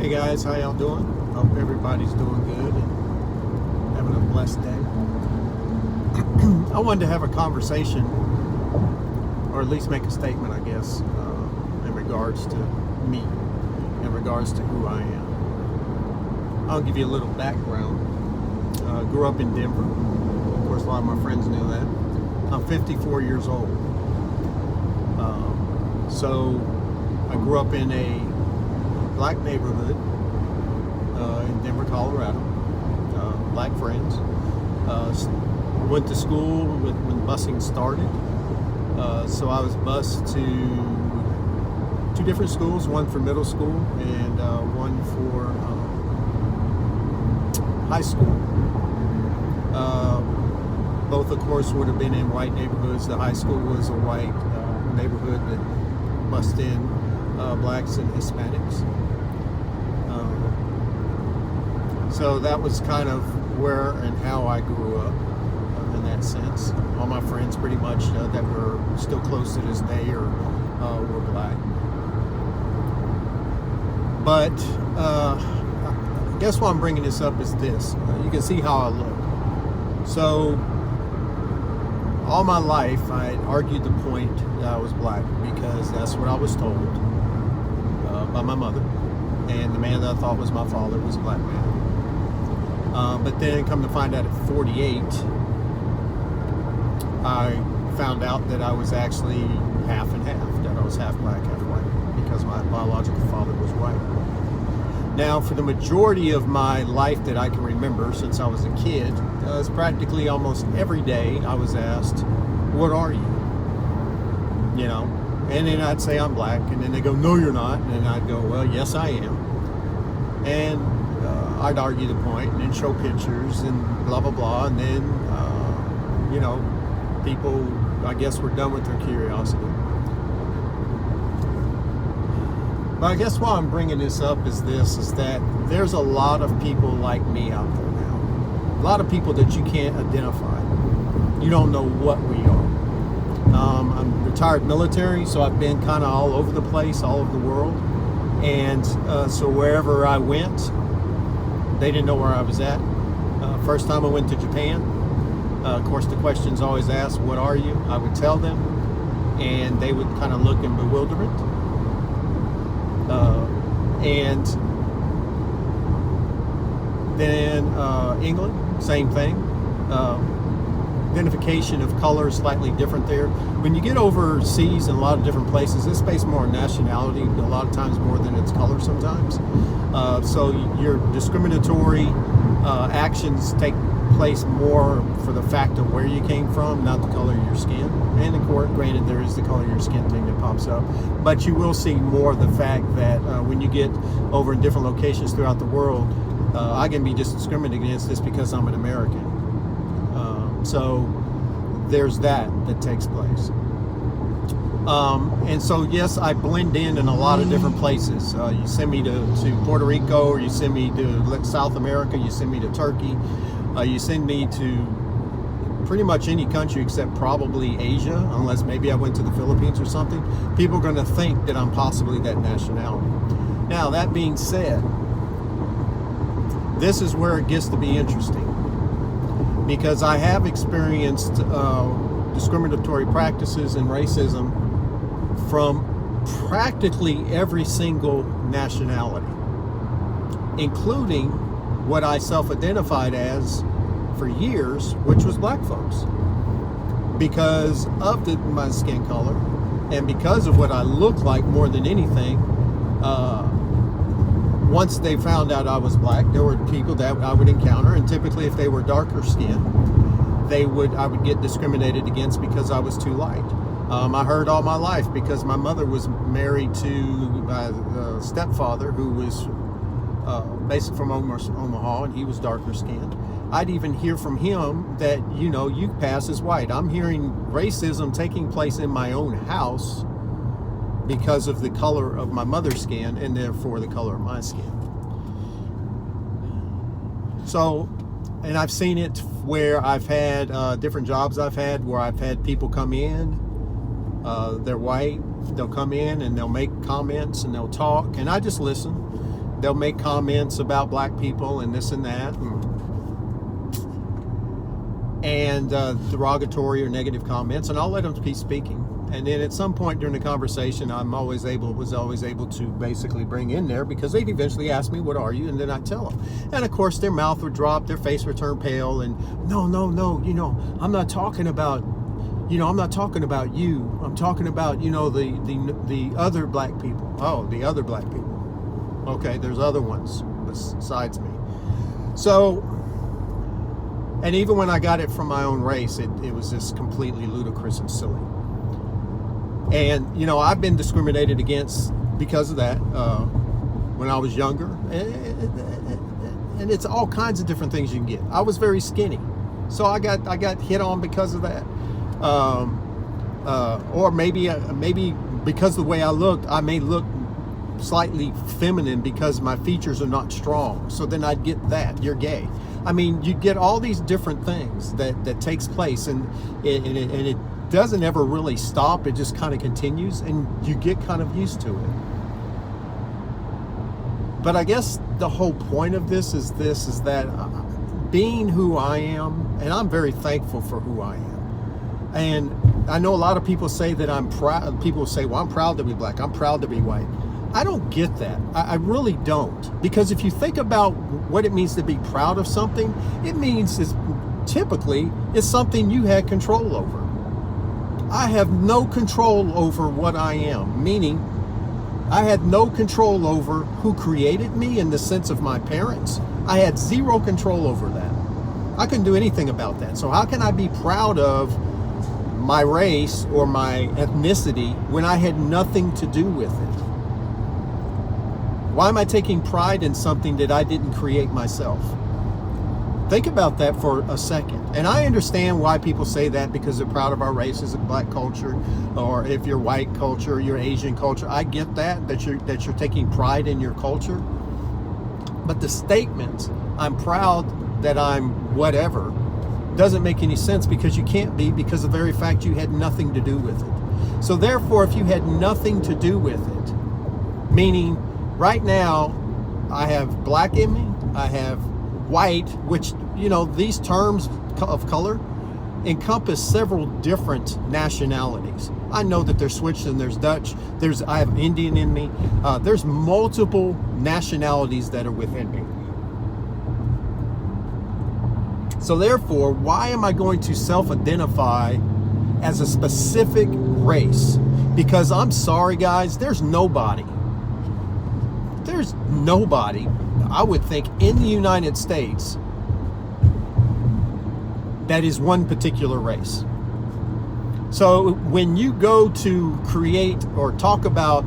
Hey guys, how y'all doing? Hope everybody's doing good and having a blessed day. I wanted to have a conversation, or at least make a statement, I guess, in regards to me, in regards to who I am. I'll give you a little background. Grew up in Denver. Of course, a lot of my friends knew that. I'm 54 years old. So I grew up in a black neighborhood in Denver, Colorado. Black friends. Went to school when busing started. So I was bused to two different schools, one for middle school and one for high school. Both, of course, would have been in white neighborhoods. The high school was a white neighborhood that bussed in blacks and Hispanics. So that was kind of where and how I grew up in that sense. All my friends pretty much that were still close to this day were black. But I guess why I'm bringing this up is this. You can see how I look. So all my life I argued the point that I was black because that's what I was told by my mother, and the man that I thought was my father was a black man. But then come to find out at 48, I found out that I was actually half and half, that I was half black, half white, because my biological father was white. Now, for the majority of my life that I can remember since I was a kid, it's practically almost every day I was asked, what are you? You know, and then I'd say I'm black, and then they go, no, you're not. And then I'd go, well, yes, I am. And I'd argue the point and then show pictures and blah, blah, blah. And then, you know, people, I guess, were done with their curiosity. But I guess why I'm bringing this up is that there's a lot of people like me out there now. A lot of people that you can't identify. You don't know what we are. I'm retired military, so I've been kind of all over the place, all over the world. And so wherever I went, they didn't know where I was at. First time I went to Japan, of course the question's always asked, what are you? I would tell them, and they would kind of look in bewilderment. And then England, same thing. Identification of color is slightly different there. When you get overseas in a lot of different places, it's based more on nationality, a lot of times more than its color sometimes. So your discriminatory actions take place more for the fact of where you came from, not the color of your skin. And of course, granted, there is the color of your skin thing that pops up, but you will see more of the fact that when you get over in different locations throughout the world, I can be just discriminated against this because I'm an American. So there's that takes place. And so, yes, I blend in a lot of different places. You send me to Puerto Rico, or you send me to South America, you send me to Turkey, you send me to pretty much any country except probably Asia, unless maybe I went to the Philippines or something. People are going to think that I'm possibly that nationality. Now, that being said, this is where it gets to be interesting, because I have experienced discriminatory practices and racism from practically every single nationality, including what I self-identified as for years, which was black folks. Because of my skin color and because of what I look like more than anything, once they found out I was black, there were people that I would encounter, and typically if they were darker skinned, I would get discriminated against because I was too light. I heard all my life because my mother was married to my stepfather, who was basically from Omaha, and he was darker skinned. I'd even hear from him that, you know, you pass as white. I'm hearing racism taking place in my own house because of the color of my mother's skin, and therefore the color of my skin. So, and I've seen it where I've had different jobs I've had where I've had people come in, they're white, they'll come in and they'll make comments and they'll talk, and I just listen. they'll make comments about black people and this and that, and derogatory or negative comments, and I'll let them keep speaking. And then at some point during the conversation, was always able to basically bring in there, because they'd eventually ask me, what are you? And then I'd tell them. And of course, their mouth would drop, their face would turn pale, and no, I'm not talking about, I'm not talking about you. I'm talking about, the other black people. Oh, the other black people. Okay, there's other ones besides me. So, and even when I got it from my own race, it was just completely ludicrous and silly. And, I've been discriminated against because of that when I was younger. And it's all kinds of different things you can get. I was very skinny, so I got hit on because of that. Or maybe because of the way I looked, I may look slightly feminine because my features are not strong. So then I'd get that, you're gay. I mean, you get all these different things that takes place, and it doesn't ever really stop. It just kind of continues, and you get kind of used to it. But I guess the whole point of this is that being who I am, and I'm very thankful for who I am. And I know a lot of people say that I'm proud. People say, well, I'm proud to be black. I'm proud to be white. I don't get that. I really don't. Because if you think about what it means to be proud of something, it means typically it's something you had control over. I have no control over what I am, meaning I had no control over who created me in the sense of my parents. I had zero control over that. I couldn't do anything about that. So how can I be proud of my race or my ethnicity when I had nothing to do with it? Why am I taking pride in something that I didn't create myself? Think about that for a second. And I understand why people say that, because they're proud of our race as a black culture, or if you're white culture, you're Asian culture. I get that you're taking pride in your culture. But the statement, I'm proud that I'm whatever, doesn't make any sense, because you can't be, because of the very fact you had nothing to do with it. So therefore, if you had nothing to do with it, meaning right now I have black in me, I have white, which, these terms of color encompass several different nationalities. I know that there's Swiss and there's Dutch, I have Indian in me. There's multiple nationalities that are within me. So therefore, why am I going to self-identify as a specific race? Because I'm sorry, guys, there's nobody, I would think, in the United States that is one particular race. So when you go to create or talk about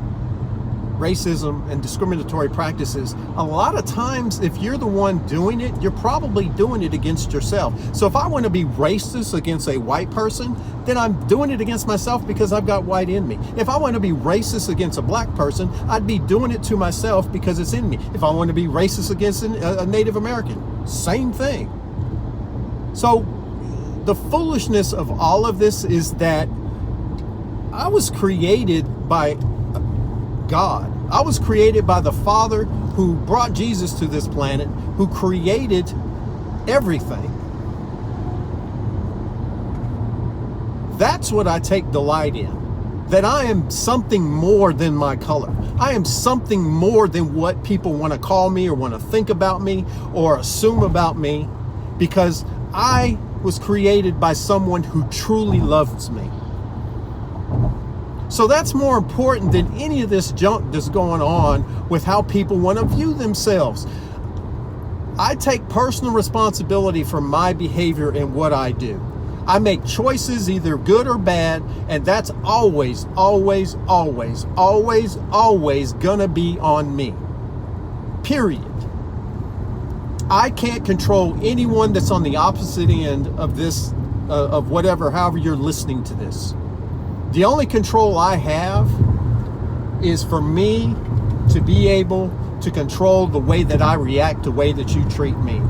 racism and discriminatory practices, a lot of times, if you're the one doing it, you're probably doing it against yourself. So if I want to be racist against a white person, then I'm doing it against myself, because I've got white in me. If I want to be racist against a black person, I'd be doing it to myself because it's in me. If I want to be racist against a Native American, same thing. So the foolishness of all of this is that I was created by God. I was created by the Father who brought Jesus to this planet, who created everything. That's what I take delight in. That I am something more than my color. I am something more than what people want to call me or want to think about me or assume about me, because I was created by someone who truly loves me. So that's more important than any of this junk that's going on with how people want to view themselves. I take personal responsibility for my behavior and what I do. I make choices, either good or bad, and that's always, always, always, always, always gonna be on me. Period. I can't control anyone that's on the opposite end of this, of whatever, however you're listening to this. The only control I have is for me to be able to control the way that I react, the way that you treat me.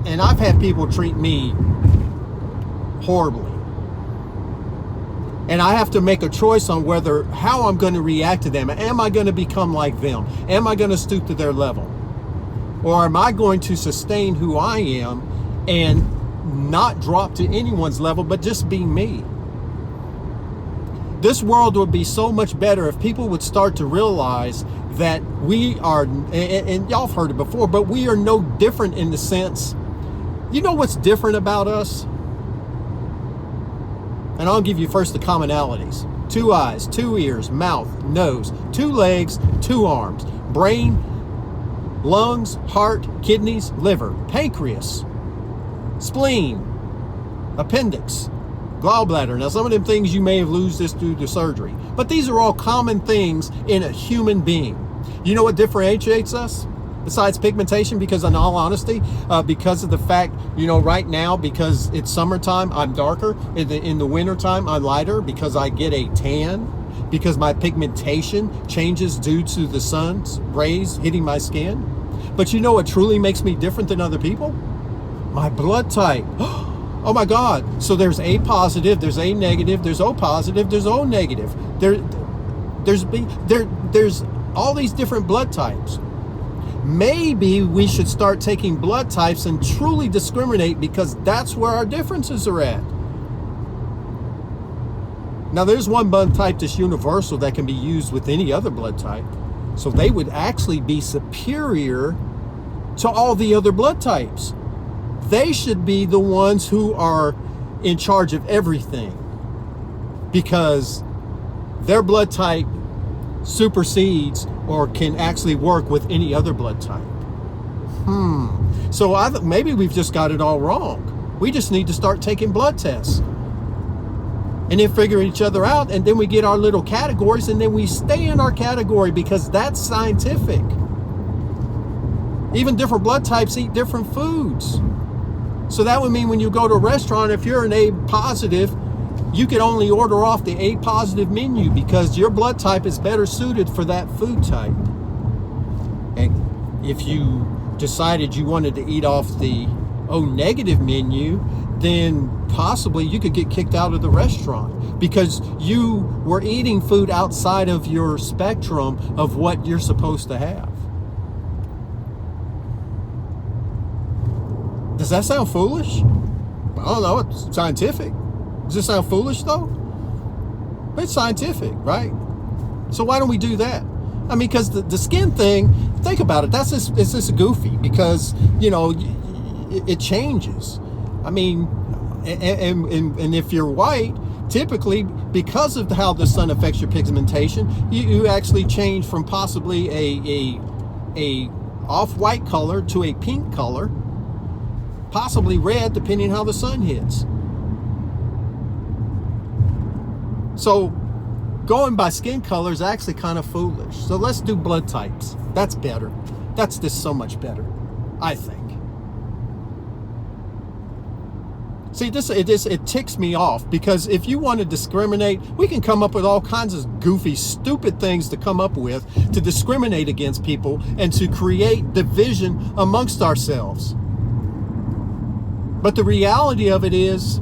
And I've had people treat me horribly. And I have to make a choice on how I'm going to react to them. Am I going to become like them? Am I going to stoop to their level? Or am I going to sustain who I am and not drop to anyone's level, but just be me? This world would be so much better if people would start to realize that we are, and y'all have heard it before, but we are no different in the sense, you know what's different about us? And I'll give you first the commonalities. 2 eyes, 2 ears, mouth, nose, 2 legs, 2 arms, brain, lungs, heart, kidneys, liver, pancreas, spleen, appendix, gallbladder. Now, some of them things you may have lose this due to surgery, but these are all common things in a human being. You know what differentiates us? Besides pigmentation, because in all honesty, because of the fact, right now, because it's summertime, I'm darker. In the wintertime, I'm lighter because I get a tan, because my pigmentation changes due to the sun's rays hitting my skin. But you know what truly makes me different than other people? My blood type. Oh my God. So there's A positive, there's A negative, there's O positive, there's O negative. There's all these different blood types. Maybe we should start taking blood types and truly discriminate, because that's where our differences are at. Now, there's one blood type that's universal that can be used with any other blood type. So they would actually be superior to all the other blood types. They should be the ones who are in charge of everything, because their blood type supersedes or can actually work with any other blood type. So maybe we've just got it all wrong. We just need to start taking blood tests and then figure each other out, and then we get our little categories, and then we stay in our category, because that's scientific. Even different blood types eat different foods. So that would mean when you go to a restaurant, if you're an A positive, you can only order off the A positive menu, because your blood type is better suited for that food type. And if you decided you wanted to eat off the O negative menu, then possibly you could get kicked out of the restaurant, because you were eating food outside of your spectrum of what you're supposed to have. Does that sound foolish? I don't know. It's scientific. Does it sound foolish though? But it's scientific, right? So why don't we do that? I mean, because the skin thing, think about it. It's just goofy, because it changes. I mean, and if you're white, typically, because of how the sun affects your pigmentation, you actually change from possibly a off-white color to a pink color, possibly red, depending on how the sun hits. So going by skin color is actually kind of foolish. So let's do blood types. That's better. That's just so much better, I think. See, it ticks me off, because if you want to discriminate, we can come up with all kinds of goofy, stupid things to come up with to discriminate against people and to create division amongst ourselves. But the reality of it is,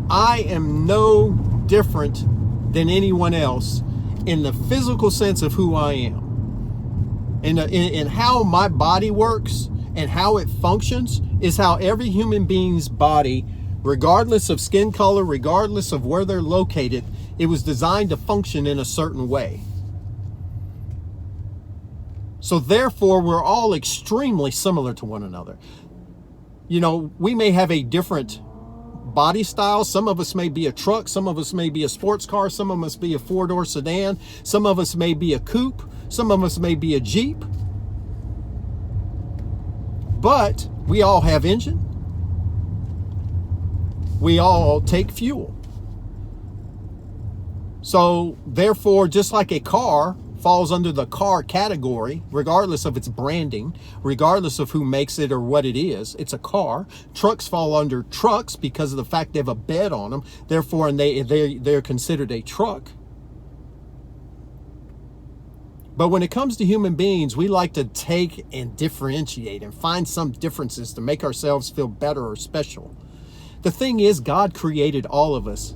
I am no different than anyone else in the physical sense of who I am. In how my body works and how it functions is how every human being's body, regardless of skin color, regardless of where they're located, it was designed to function in a certain way. So therefore, we're all extremely similar to one another. We may have a different body style. Some of us may be a truck, some of us may be a sports car, some of us be a 4-door sedan, some of us may be a coupe, some of us may be a Jeep. But we all have engine. We all take fuel. So therefore, just like a car falls under the car category, regardless of its branding, regardless of who makes it or what it is, it's a car. Trucks fall under trucks because of the fact they have a bed on them. Therefore, they're considered a truck. But when it comes to human beings, we like to take and differentiate and find some differences to make ourselves feel better or special. The thing is, God created all of us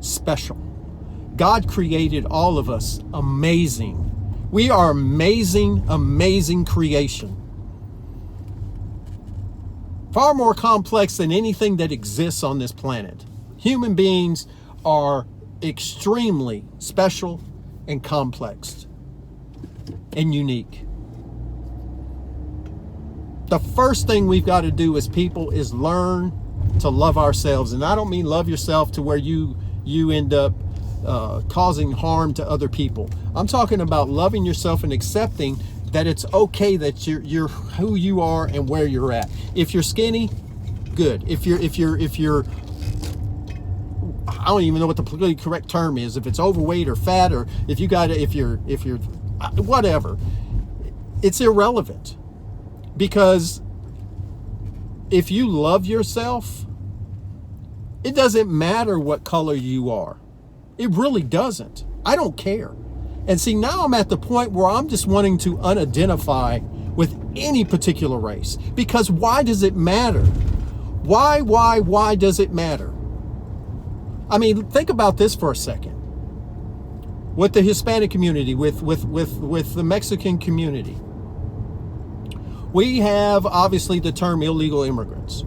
special. God created all of us amazing. We are amazing, amazing creation. Far more complex than anything that exists on this planet. Human beings are extremely special and complex and unique. The first thing we've got to do as people is learn to love ourselves. And I don't mean love yourself to where you end up causing harm to other people. I'm talking about loving yourself and accepting that it's okay that you're who you are and where you're at. If you're skinny, good. If you're I don't even know what the politically correct term is. If it's overweight or fat, or if you're whatever, it's irrelevant. Because if you love yourself, it doesn't matter what color you are. It really doesn't. I don't care. And see, now I'm at the point where I'm just wanting to unidentify with any particular race. Because why does it matter? Why does it matter? I mean, think about this for a second. With the Hispanic community, with the Mexican community, we have obviously the term illegal immigrants,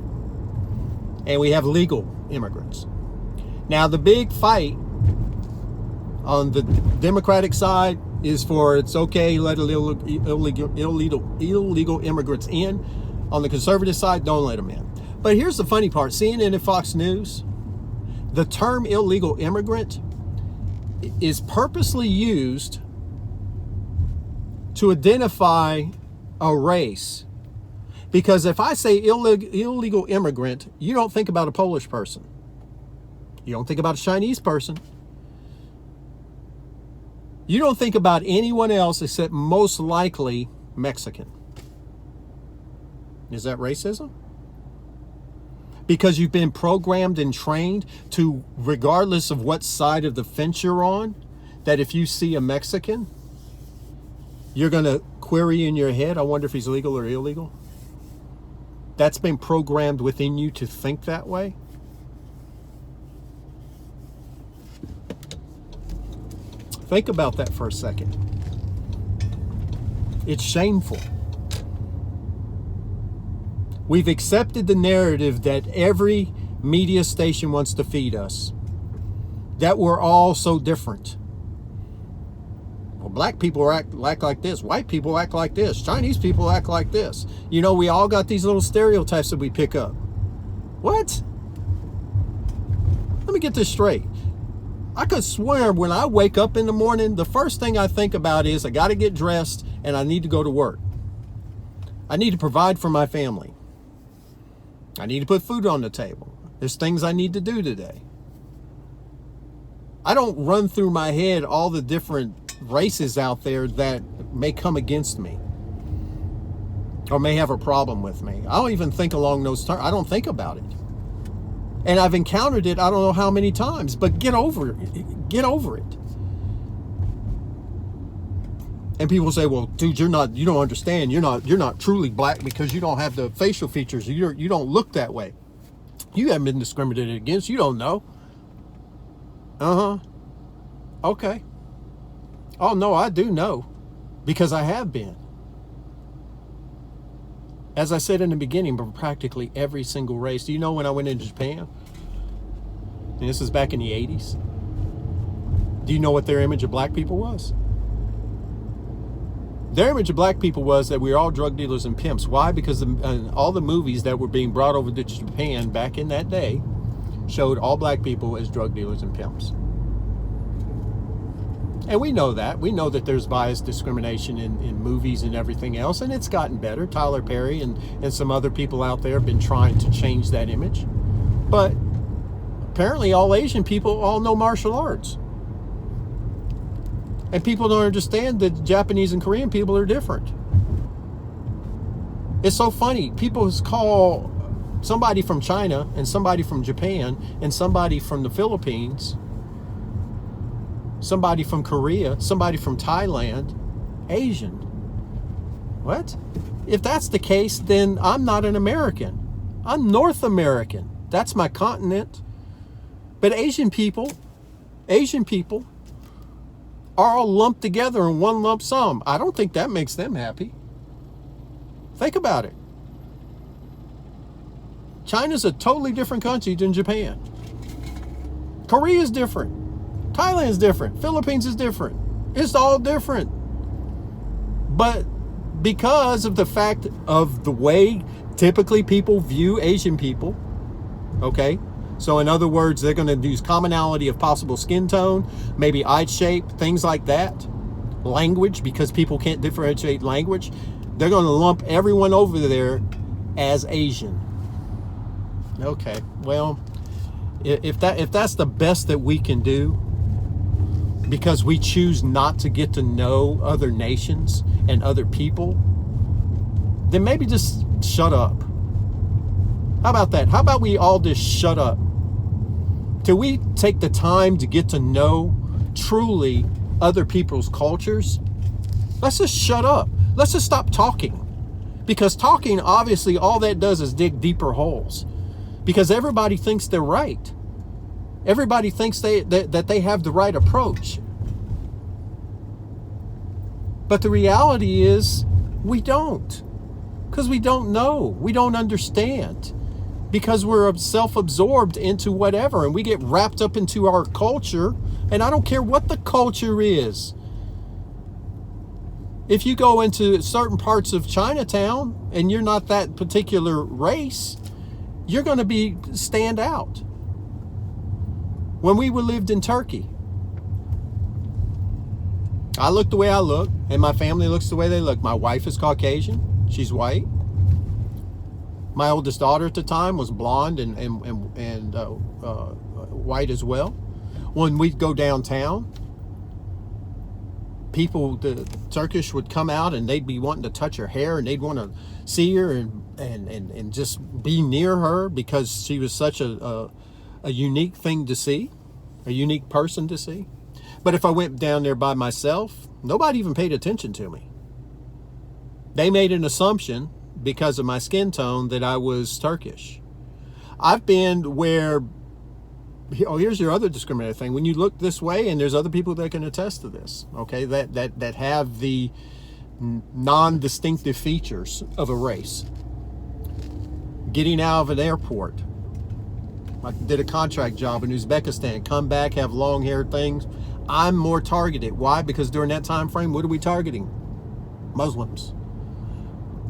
and we have legal immigrants. Now, the big fight on the Democratic side is for it's okay, let illegal immigrants in. On the conservative side, don't let them in. But here's the funny part. CNN and Fox News, the term illegal immigrant is purposely used to identify a race. Because if I say illegal immigrant, you don't think about a Polish person. You don't think about a Chinese person. You don't think about anyone else except most likely Mexican. Is that racism? Because you've been programmed and trained to, regardless of what side of the fence you're on, that if you see a Mexican, you're going to query in your head, I wonder if he's legal or illegal. That's been programmed within you to think that way. Think about that for a second. It's shameful. We've accepted the narrative that every media station wants to feed us, that we're all so different. Well, black people act like this. White people act like this. Chinese people act like this. You know, we all got these little stereotypes that we pick up. What? Let me get this straight. I could swear when I wake up in the morning, the first thing I think about is I got to get dressed and I need to go to work. I need to provide for my family. I need to put food on the table. There's things I need to do today. I don't run through my head all the different races out there that may come against me or may have a problem with me. I don't even think along those terms. I don't think about it. And I've encountered it, I don't know how many times, but get over it. Get over it. And people say, well, dude, you don't understand. You're not truly black because you don't have the facial features. You don't look that way. You haven't been discriminated against. You don't know. Okay. Oh, no, I do know because I have been. As I said in the beginning, but practically every single race. Do you know when I went into Japan? And this is back in the 80s. Do you know what their image of black people was? Their image of black people was that we were all drug dealers and pimps. Why? Because all the movies that were being brought over to Japan back in that day showed all black people as drug dealers and pimps. And we know that. We know that there's bias discrimination in movies and everything else, and it's gotten better. Tyler Perry and some other people out there have been trying to change that image. But apparently all Asian people all know martial arts. And people don't understand that Japanese and Korean people are different. It's so funny. People call somebody from China and somebody from Japan and somebody from the Philippines, somebody from Korea, somebody from Thailand, Asian. What? If that's the case, then I'm not an American. I'm North American. That's my continent. But Asian people Asian people are all lumped together in one lump sum. I don't think that makes them happy. Think about it. China's a totally different country than Japan. Korea is different. Thailand is different. Philippines is different. It's all different. But because of the fact of the way typically people view Asian people, okay? So in other words, they're going to use commonality of possible skin tone, maybe eye shape, things like that. Language, because people can't differentiate language. They're going to lump everyone over there as Asian. Okay, well, if that's the best that we can do, because we choose not to get to know other nations and other people, then maybe just shut up. How about that? How about we all just shut up? Till we take the time to get to know truly other people's cultures, let's just shut up. Let's just stop talking. Because talking, obviously, all that does is dig deeper holes. Because everybody thinks they're right. Everybody thinks that they have the right approach. But the reality is, we don't. Because we don't know. We don't understand. Because we're self-absorbed into whatever. And we get wrapped up into our culture. And I don't care what the culture is. If you go into certain parts of Chinatown and you're not that particular race, you're going to stand out. When we lived in Turkey, I look the way I look, and my family looks the way they look. My wife is Caucasian. She's white. My oldest daughter at the time was blonde and white as well. When we'd go downtown, the Turkish would come out and they'd be wanting to touch her hair, and they'd want to see her and just be near her because she was such a unique thing to see, a unique person to see. But if I went down there by myself, nobody even paid attention to me. They made an assumption because of my skin tone that I was Turkish. I've been where, here's your other discriminating thing. When you look this way, and there's other people that can attest to this, okay, that have the non-distinctive features of a race. Getting out of an airport. I did a contract job in Uzbekistan. Come back, have long-haired things. I'm more targeted. Why? Because during that time frame, what are we targeting? Muslims.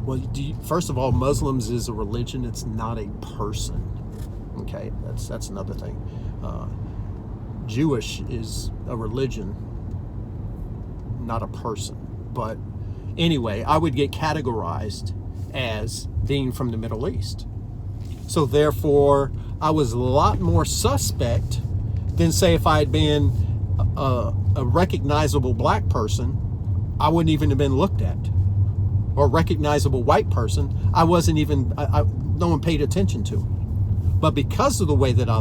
Well, first of all, Muslims is a religion. It's not a person. Okay, that's another thing. Jewish is a religion, not a person. But anyway, I would get categorized as being from the Middle East. So therefore, I was a lot more suspect than, say, if I had been a recognizable black person, I wouldn't even have been looked at. Or a recognizable white person, I wasn't even, no one paid attention to. But because of the way that I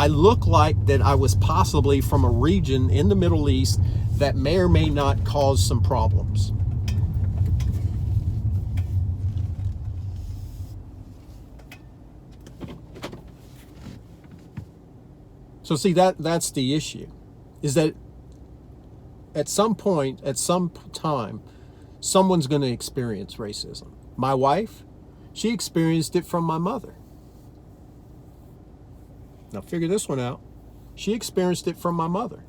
looked like that I was possibly from a region in the Middle East that may or may not cause some problems. So see, that's the issue, is that at some point, at some time, someone's going to experience racism. My wife, she experienced it from my mother. Now figure this one out. She experienced it from my mother.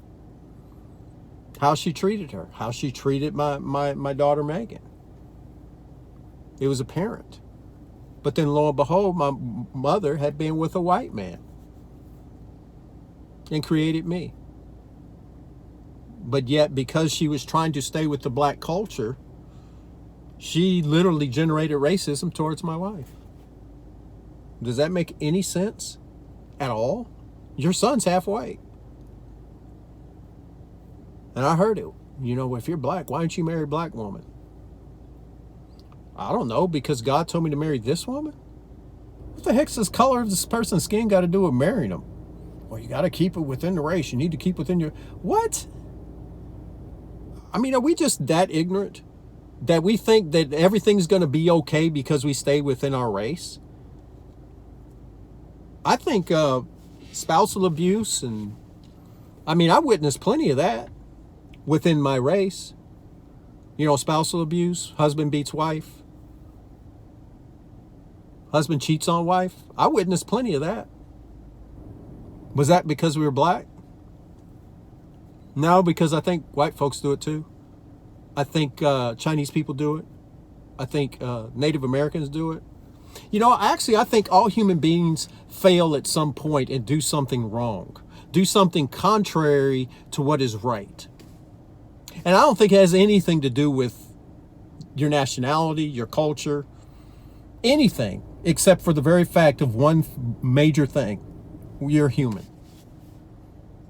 How she treated her, how she treated my daughter Megan. It was apparent. But then lo and behold, my mother had been with a white man and created me. But yet, because she was trying to stay with the black culture, she literally generated racism towards my wife. Does that make any sense at all? Your son's half white. And I heard it. You know, if you're black, why don't you marry a black woman? I don't know, because God told me to marry this woman? What the heck's this color of this person's skin got to do with marrying them? Well, you got to keep it within the race. You need to keep within your... What? I mean, are we just that ignorant that we think that everything's going to be okay because we stay within our race? I think spousal abuse and I mean, I witnessed plenty of that within my race. You know, spousal abuse, husband beats wife, husband cheats on wife. I witnessed plenty of that. Was that because we were black? No, because I think white folks do it too. I think Chinese people do it. I think Native Americans do it. You know, actually, I think all human beings fail at some point and do something wrong, do something contrary to what is right. And I don't think it has anything to do with your nationality, your culture, anything, except for the very fact of one major thing. You're human.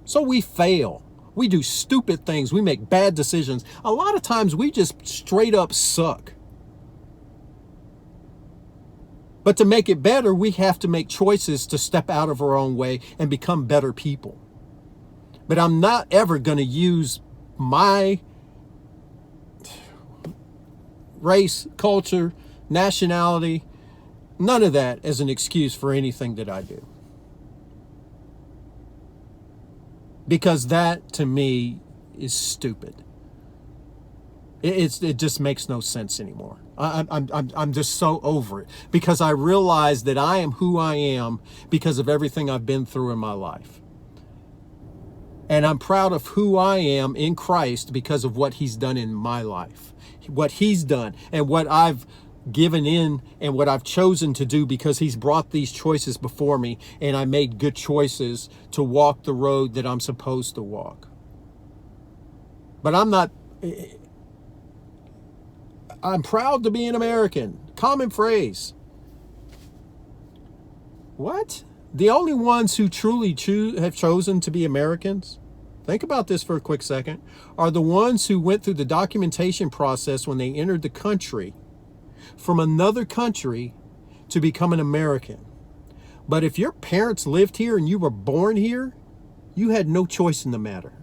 So we fail. We do stupid things. We make bad decisions. A lot of times we just straight up suck. But to make it better, we have to make choices to step out of our own way and become better people. But I'm not ever going to use my race, culture, nationality, none of that as an excuse for anything that I do. Because that, to me, is stupid. It just makes no sense anymore. I'm just so over it, because I realize that I am who I am because of everything I've been through in my life. And I'm proud of who I am in Christ because of what he's done in my life, what he's done and what I've given in and what I've chosen to do, because he's brought these choices before me and I made good choices to walk the road that I'm supposed to walk. But I'm proud to be an American. Common phrase. What? The only ones who truly have chosen to be Americans, think about this for a quick second, are the ones who went through the documentation process when they entered the country from another country to become an American. But if your parents lived here and you were born here, you had no choice in the matter.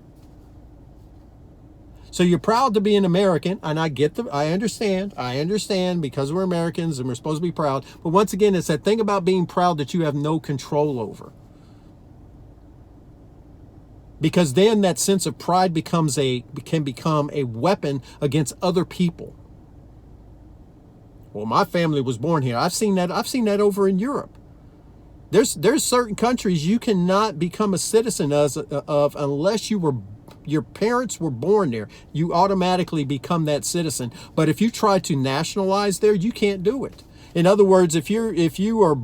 So you're proud to be an American, and I understand because we're Americans and we're supposed to be proud. But once again, it's that thing about being proud that you have no control over. Because then that sense of pride can become a weapon against other people. Well, my family was born here. I've seen that over in Europe. There's certain countries you cannot become a citizen of unless your parents were born there. You automatically become that citizen. But if you try to nationalize there, you can't do it. In other words, if you are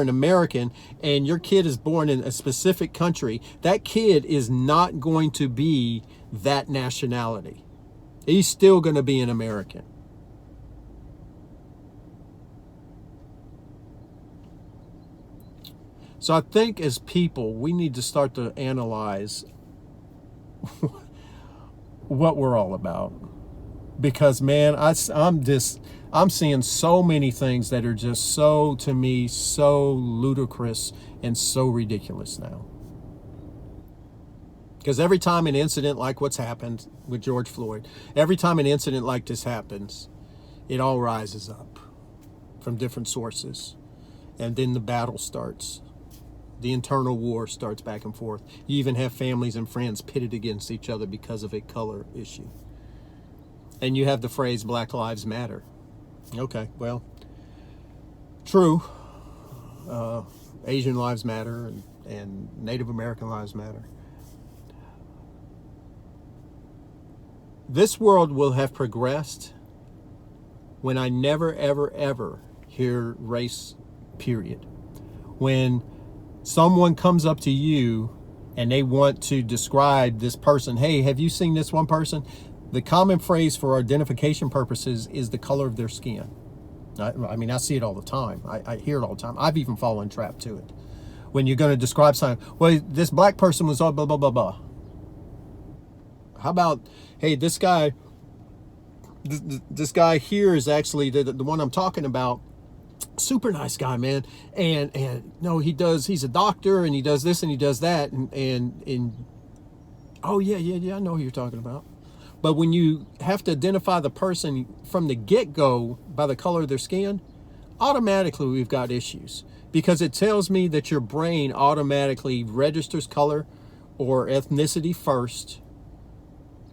an American and your kid is born in a specific country, that kid is not going to be that nationality. He's still going to be an American. So I think as people, we need to start to analyze what we're all about. Because, man, I'm seeing so many things that are just so, to me, so ludicrous and so ridiculous now. Because every time an incident like what's happened with George Floyd, every time an incident like this happens, it all rises up from different sources. And then the battle starts. The internal war starts back and forth. You even have families and friends pitted against each other because of a color issue. And you have the phrase Black Lives Matter. Okay, well, true. Asian lives matter and Native American lives matter. This world will have progressed when I never, ever, ever hear race, period. When someone comes up to you and they want to describe this person, hey, have you seen this one person? The common phrase for identification purposes is the color of their skin. I mean, I see it all the time. I hear it all the time. I've even fallen trapped to it. When you're going to describe something, well, this black person was all blah, blah, blah, blah. How about, hey, this guy here is actually the one I'm talking about. Super nice guy, man. And no, he's a doctor and he does this and he does that. And oh, yeah, I know who you're talking about. But when you have to identify the person from the get-go by the color of their skin, automatically we've got issues, because it tells me that your brain automatically registers color or ethnicity first,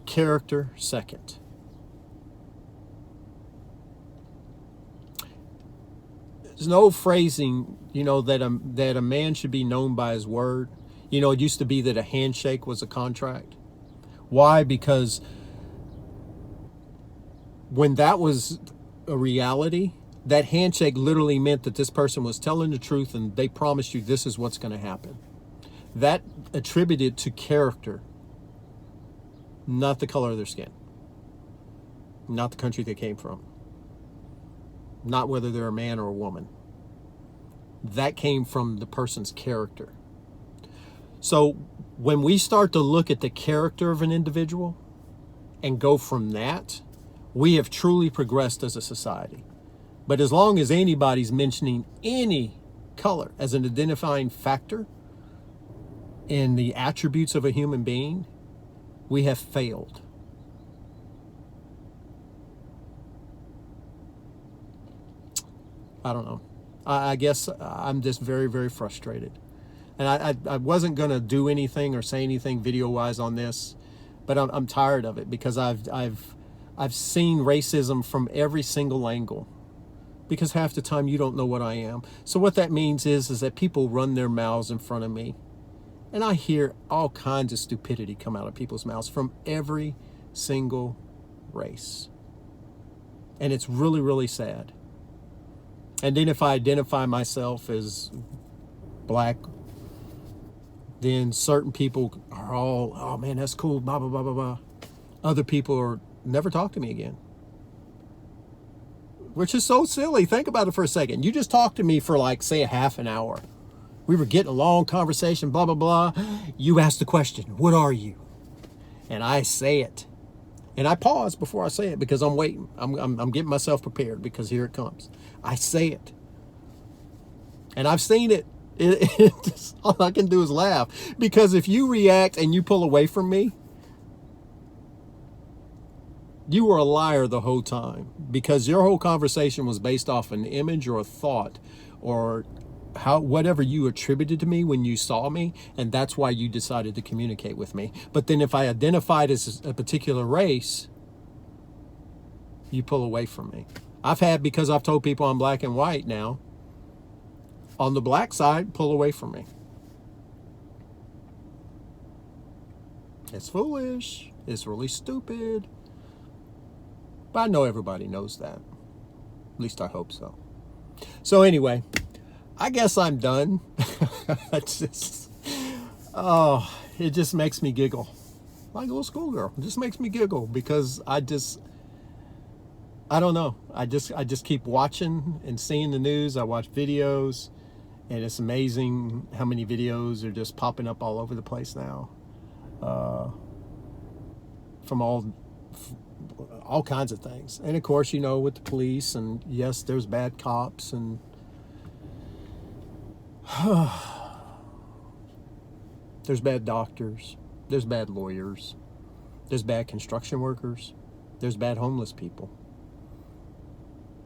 character second. There's an old phrasing, that a man should be known by his word. It used to be that a handshake was a contract. Why? Because when that was a reality, that handshake literally meant that this person was telling the truth and they promised you this is what's going to happen. That attributed to character, not the color of their skin, not the country they came from, not whether they're a man or a woman. That came from the person's character. So when we start to look at the character of an individual and go from that, we have truly progressed as a society. But as long as anybody's mentioning any color as an identifying factor in the attributes of a human being, we have failed. I don't know. I guess I'm just very, very frustrated. And I wasn't going to do anything or say anything video-wise on this, but I'm tired of it because I've seen racism from every single angle. Because half the time you don't know what I am. So what that means is that people run their mouths in front of me. And I hear all kinds of stupidity come out of people's mouths from every single race. And it's really, really sad. And then if I identify myself as black, then certain people are all, oh man, that's cool, blah, blah, blah, blah, blah. Other people are never talk to me again. Which is so silly. Think about it for a second. You just talked to me for like, say, a half an hour. We were getting a long conversation, blah, blah, blah. You asked the question, what are you? And I say it. And I pause before I say it because I'm waiting. I'm getting myself prepared because here it comes. I say it. And I've seen it. All I can do is laugh. Because if you react and you pull away from me, you were a liar the whole time. Because your whole conversation was based off an image or a thought or whatever you attributed to me when you saw me, and that's why you decided to communicate with me. But then if I identified as a particular race, you pull away from me. Because I've told people I'm black and white now, on the black side, pull away from me. It's foolish. It's really stupid. But I know everybody knows that. At least I hope so. So anyway, I guess I'm done. It just makes me giggle. Like a little schoolgirl. It just makes me giggle because I don't know. I just keep watching and seeing the news. I watch videos, and it's amazing how many videos are just popping up all over the place now. From all kinds of things. And of course, with the police, and yes, there's bad cops, and there's bad doctors, there's bad lawyers, there's bad construction workers, there's bad homeless people,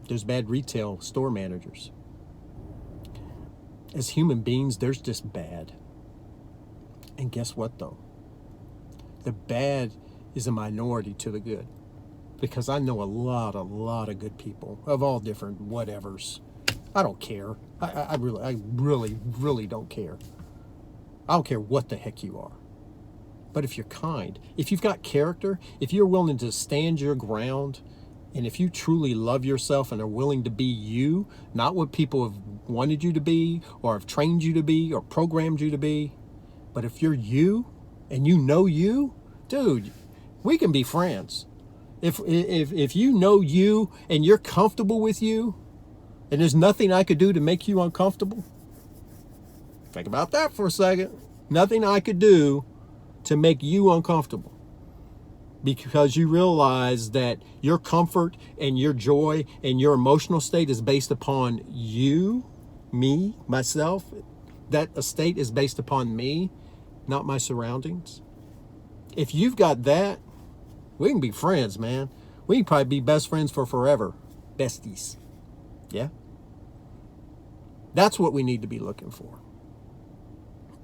there's bad retail store managers. As human beings, there's just bad. And guess what, though? The bad is a minority to the good. Because I know a lot of good people of all different whatevers. I don't care. I really don't care. I don't care what the heck you are. But if you're kind, if you've got character, if you're willing to stand your ground, and if you truly love yourself and are willing to be you, not what people have wanted you to be or have trained you to be or programmed you to be, but if you're you and you, dude, we can be friends. If you know you and you're comfortable with you and there's nothing I could do to make you uncomfortable, think about that for a second. Nothing I could do to make you uncomfortable, because you realize that your comfort and your joy and your emotional state is based upon you, me, myself. That state is based upon me, not my surroundings. If you've got that, we can be friends, man. We can probably be best friends for forever. Besties. Yeah? That's what we need to be looking for.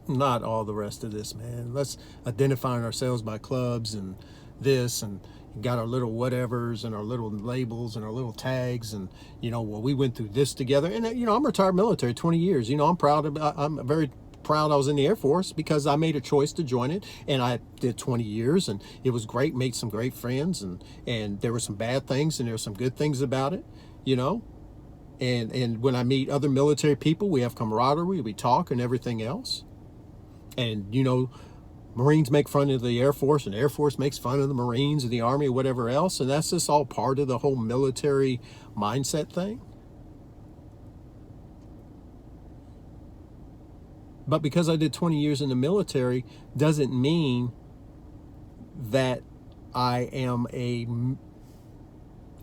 not all the rest of this, man. Let's identify ourselves by clubs and this, and got our little whatevers and our little labels and our little tags, and well, we went through this together. And I'm retired military, 20 years. I'm very proud I was in the Air Force because I made a choice to join it, and I did 20 years, and it was great. Made some great friends, and there were some bad things and there were some good things about it, and when I meet other military people, we have camaraderie, we talk and everything else. And Marines make fun of the Air Force, and the Air Force makes fun of the Marines and the Army or whatever else, and that's just all part of the whole military mindset thing. But because I did 20 years in the military doesn't mean that I am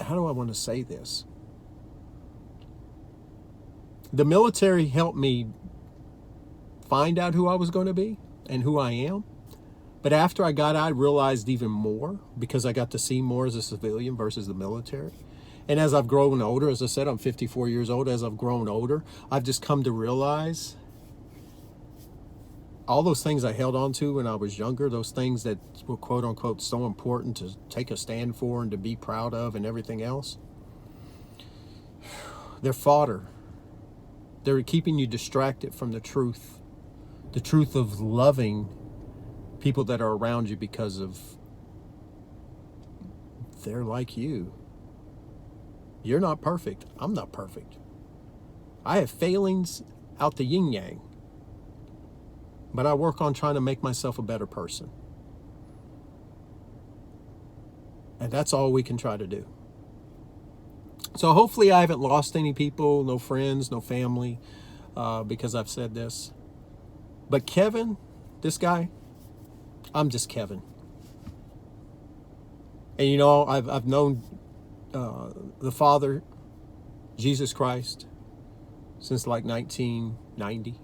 how do I want to say this? The military helped me find out who I was going to be and who I am. But after I got out, I realized even more because I got to see more as a civilian versus the military. And as I've grown older, as I said, I'm 54 years old. As I've grown older, I've just come to realize all those things I held on to when I was younger, those things that were quote unquote so important to take a stand for and to be proud of and everything else, they're fodder. They're keeping you distracted from the truth of loving people that are around you because of they're like you. You're not perfect. I'm not perfect. I have failings out the yin yang. But I work on trying to make myself a better person. And that's all we can try to do. So hopefully I haven't lost any people, no friends, no family, because I've said this. But Kevin, this guy, I'm just Kevin. And I've known the Father, Jesus Christ, since like 1990.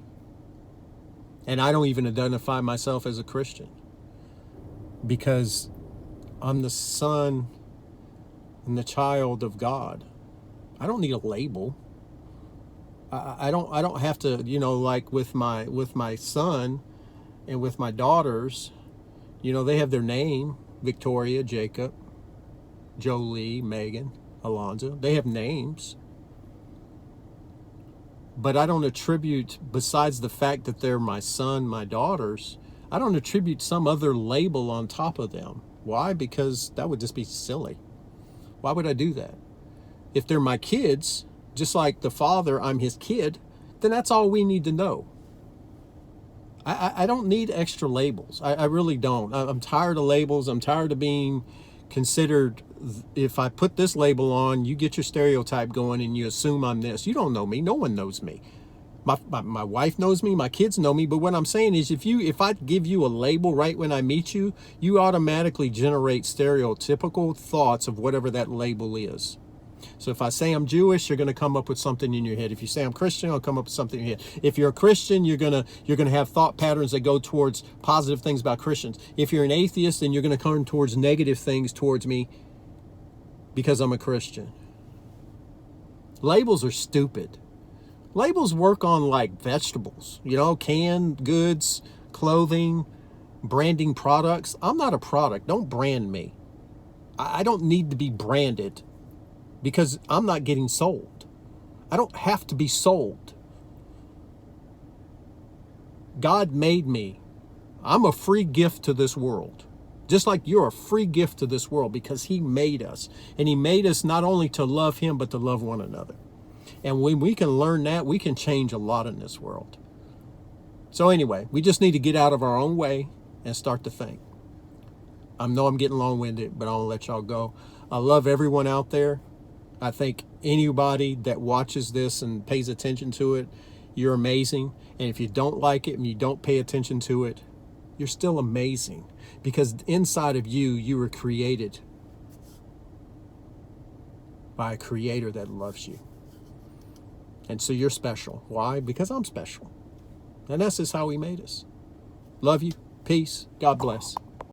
And I don't even identify myself as a Christian because I'm the son and the child of God. I don't need a label. I don't have to, like with my son and with my daughters, they have their name, Victoria, Jacob, Jolie, Megan, Alonzo. They have names. But I don't attribute, besides the fact that they're my son, my daughters, I don't attribute some other label on top of them. Why? Because that would just be silly. Why would I do that? If they're my kids, just like the Father, I'm his kid, then that's all we need to know. I don't need extra labels. I really don't. I'm tired of labels. I'm tired of being considered, if I put this label on, you get your stereotype going and you assume I'm this. You don't know me. No one knows me. My wife knows me. My kids know me. But what I'm saying is if I give you a label right when I meet you, you automatically generate stereotypical thoughts of whatever that label is. So if I say I'm Jewish, you're going to come up with something in your head. If you say I'm Christian, I'll come up with something in your head. If you're a Christian, you're going to have thought patterns that go towards positive things about Christians. If you're an atheist, then you're going to turn towards negative things towards me because I'm a Christian. Labels are stupid. Labels work on like vegetables, canned goods, clothing, branding products. I'm not a product. Don't brand me. I don't need to be branded. Because I'm not getting sold. I don't have to be sold. God made me. I'm a free gift to this world. Just like you're a free gift to this world because he made us. And he made us not only to love him, but to love one another. And when we can learn that, we can change a lot in this world. So anyway, we just need to get out of our own way and start to think. I know I'm getting long-winded, but I'll let y'all go. I love everyone out there. I think anybody that watches this and pays attention to it, you're amazing. And if you don't like it and you don't pay attention to it, you're still amazing. Because inside of you, you were created by a creator that loves you. And so you're special. Why? Because I'm special. And that's just how he made us. Love you. Peace. God bless.